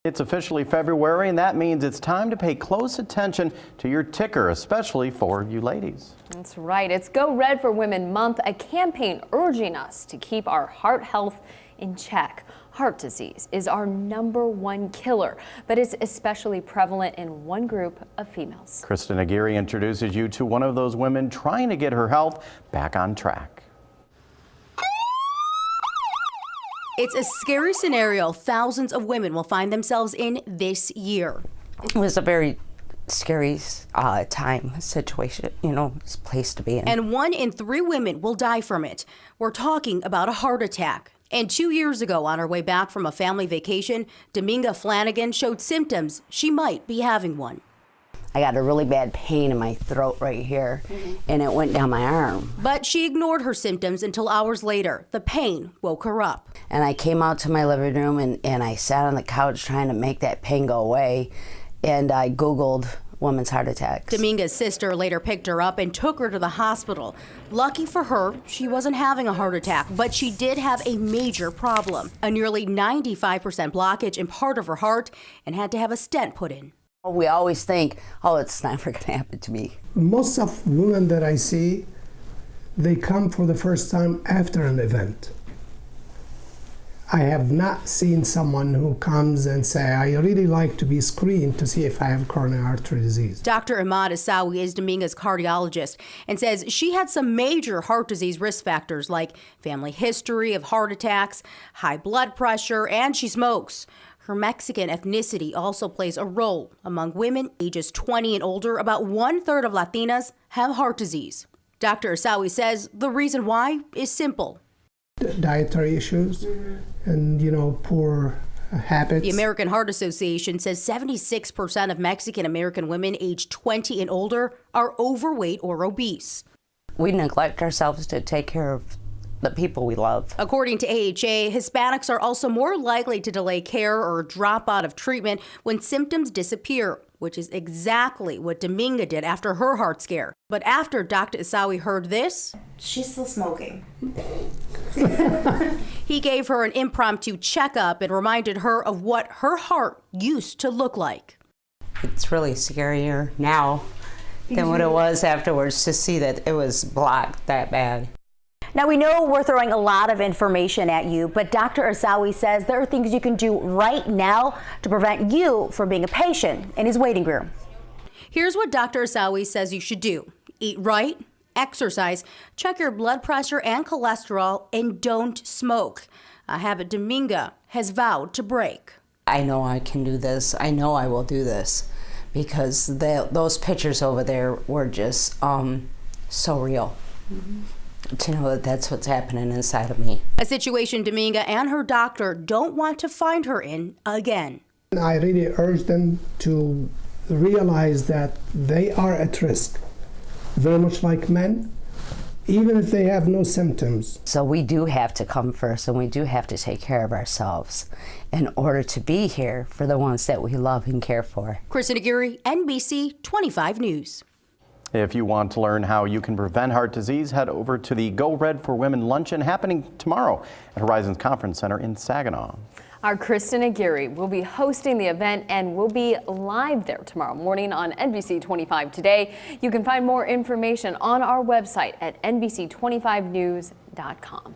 It's officially February, and that means it's time to pay close attention to your ticker, especially for you ladies. That's right. It's Go Red for Women Month, a campaign urging us to keep our heart health in check. Heart disease is our #1 killer, but it's especially prevalent in one group of females. Kristen Aguirre introduces you to one of those women trying to get her health back on track. It's a scary scenario thousands of women will find themselves in this year. It was a very scary situation, place to be in. And 1 in 3 women will die from it. We're talking about a heart attack. And 2 years ago, on her way back from a family vacation, Dominga Flanagin showed symptoms she might be having one. I got a really bad pain in my throat right here, and it went down my arm. But she ignored her symptoms until hours later. The pain woke her up. And I came out to my living room, and I sat on the couch trying to make that pain go away, and I Googled women's heart attacks. Dominga's sister later picked her up and took her to the hospital. Lucky for her, she wasn't having a heart attack, but she did have a major problem, a nearly 95% blockage in part of her heart, and had to have a stent put in. We always think, oh, it's never going to happen to me. Most of women that I see, they come for the first time after an event. I have not seen someone who comes and say, I really like to be screened to see if I have coronary artery disease. Dr. Ahmad Asawi is Dominga's cardiologist and says she had some major heart disease risk factors like family history of heart attacks, high blood pressure, and she smokes. Her Mexican ethnicity also plays a role. Among women ages 20 and older, about 1/3 of Latinas have heart disease. Dr. Asawi says the reason why is simple. Dietary issues and, poor habits. The American Heart Association says 76% of Mexican American women aged 20 and older are overweight or obese. We neglect ourselves to take care of the people we love. According to AHA, Hispanics are also more likely to delay care or drop out of treatment when symptoms disappear, which is exactly what Dominga did after her heart scare. But after Dr. Asawi heard this, she's still smoking. He gave her an impromptu checkup and reminded her of what her heart used to look like. It's really scarier now than what it was afterwards to see that it was blocked that bad. Now, we know we're throwing a lot of information at you, but Dr. Asawi says there are things you can do right now to prevent you from being a patient in his waiting room. Here's what Dr. Asawi says you should do. Eat right, exercise, check your blood pressure and cholesterol, and don't smoke, a habit Dominga has vowed to break. I know I can do this. I know I will do this because those pictures over there were just so real. To know that that's what's happening inside of me. A situation Dominga and her doctor don't want to find her in again. I really urge them to realize that they are at risk, very much like men, even if they have no symptoms. So we do have to come first, and we do have to take care of ourselves in order to be here for the ones that we love and care for. Kristen Aguirre, NBC 25 News. If you want to learn how you can prevent heart disease, head over to the Go Red for Women luncheon happening tomorrow at Horizons Conference Center in Saginaw. Our Kristen Aguirre will be hosting the event and will be live there tomorrow morning on NBC 25 Today. You can find more information on our website at NBC25news.com.